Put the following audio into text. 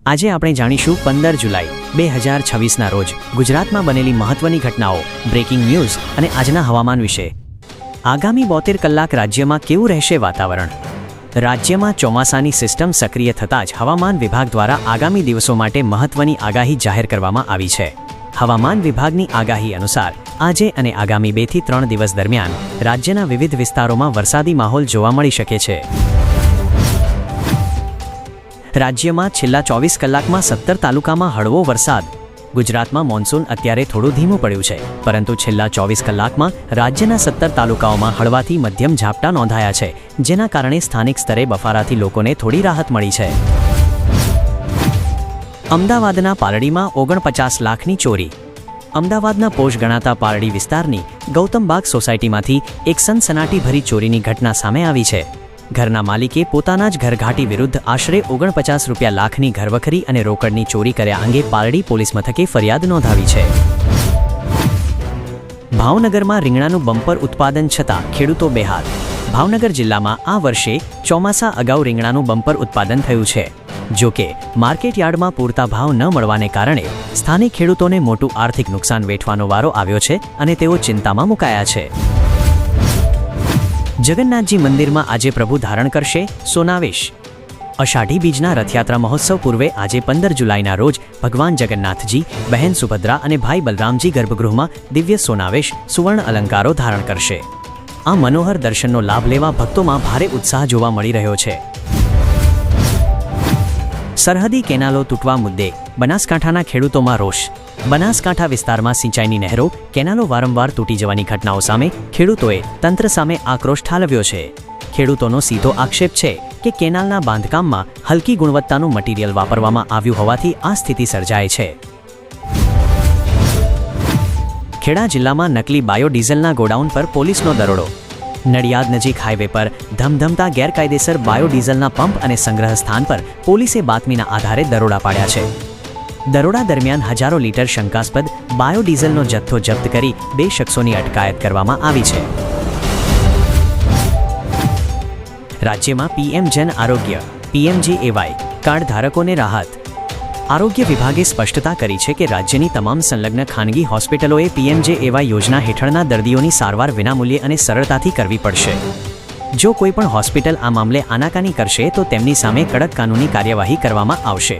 આજે આપણે જાણીશું 15 જુલાઈ 2026ના રોજ ગુજરાતમાં બનેલી મહત્વની ઘટનાઓ, બ્રેકિંગ ન્યૂઝ અને આજના હવામાન વિશે। આગામી 72 કલાક રાજ્યમાં કેવું રહેશે વાતાવરણ? રાજ્યમાં ચોમાસાની સિસ્ટમ સક્રિય થતાં જ હવામાન વિભાગ દ્વારા આગામી દિવસો માટે મહત્વની આગાહી જાહેર કરવામાં આવી છે। હવામાન વિભાગની આગાહી અનુસાર આજે અને આગામી 2 થી 3 દિવસ દરમિયાન રાજ્યના વિવિધ વિસ્તારોમાં વરસાદી માહોલ જોવા મળી શકે છે। રાજ્યમાં છેલ્લા 24 કલાકમાં 17 તાલુકામાં હળવો વરસાદ। ગુજરાતમાં મોન્સૂન અત્યારે થોડું ધીમું પડ્યું છે, પરંતુ છેલ્લા 24 કલાકમાં રાજ્યના 17 તાલુકાઓમાં હળવાથી મધ્યમ ઝાપટા નોંધાયા છે, જેના કારણે સ્થાનિક સ્તરે બફારાથી લોકોને થોડી રાહત મળી છે। અમદાવાદના પાલડીમાં 49 લાખની ચોરી। અમદાવાદના પોશ ગણાતા પાલડી વિસ્તારની ગૌતમબાગ સોસાયટીમાંથી એક સનસનાટીભરી ચોરીની ઘટના સામે આવી છે। ઘરના માલિકે પોતાના જ ઘરઘાટી વિરુદ્ધ આશરે 49 રૂપિયા લાખની ઘરવખરી અને રોકડની ચોરી કર્યા અંગે પાલડી પોલીસ મથકે ફરિયાદ નોંધાવી છે। ભાવનગરમાં રીંગણાનું બમ્પર ઉત્પાદન છતાં ખેડૂતો બેહાલ। ભાવનગર જિલ્લામાં આ વર્ષે ચોમાસા અગાઉ રીંગણાનું બમ્પર ઉત્પાદન થયું છે। જો કે માર્કેટ યાર્ડમાં પૂરતા ભાવ ન મળવાને કારણે સ્થાનિક ખેડૂતોને મોટું આર્થિક નુકસાન વેઠવાનો વારો આવ્યો છે અને તેઓ ચિંતામાં મુકાયા છે। જગન્નાથજી મંદિરમાં આજે પ્રભુ ધારણ કરશે સોનાવેશ। અષાઢી બીજના રથયાત્રા મહોત્સવ પૂર્વે આજે 15 જુલાઈના રોજ ભગવાન જગન્નાથજી, બહેન સુભદ્રા અને ભાઈ બલરામજી ગર્ભગૃહમાં દિવ્ય સોનાવેશ સુવર્ણ અલંકારો ધારણ કરશે। આ મનોહર દર્શનનો લાભ લેવા ભક્તોમાં ભારે ઉત્સાહ જોવા મળી રહ્યો છે। સરહદી કેનાલો તૂટવા મુદ્દે બનાસકાંઠાના ખેડૂતોમાં રોષ। બનાસકાંઠા વિસ્તારમાં સિંચાઈની નહેરો, કેનાલો વારંવાર તૂટી જવાની ઘટનાઓ સામે ખેડૂતોએ તંત્ર સામે આક્રોશ ઠાલવ્યો છે। ખેડૂતોનો સીધો આક્ષેપ છે કે કેનાલના બાંધકામમાં હલકી ગુણવત્તાનું મટીરીયલ વાપરવામાં આવ્યું હોવાથી આ સ્થિતિ સર્જાય છે। ખેડા જિલ્લામાં નકલી બાયોડીઝલના ગોડાઉન પર પોલીસનો દરોડો। નડિયાદ નજીક હાઈવે પર ધમધમતા ગેરકાયદેસર બાયોડીઝલના પંપ અને સંગ્રહ સ્થાન પર પોલીસે બાતમીના આધારે દરોડા પાડ્યા છે। દરોડા દરમિયાન હજારો લીટર શંકાસ્પદ બાયોડીઝલનો જથ્થો જપ્ત કરી 2 શખ્સોની અટકાયત કરવામાં આવી છે। રાજ્યમાં પીએમ જન આરોગ્ય પીએમજેએવાય કાર્ડ ધારકોને રાહત। આરોગ્ય વિભાગે સ્પષ્ટતા કરી છે કે રાજ્યની તમામ સંલગ્ન ખાનગી હોસ્પિટલોએ પીએમજેએવાય યોજના હેઠળના દર્દીઓની સારવાર વિનામૂલ્યે અને સરળતાથી કરવી પડશે। જો કોઈ પણ હોસ્પિટલ આ મામલે આનાકાની કરશે તો તેમની સામે કડક કાનૂની કાર્યવાહી કરવામાં આવશે।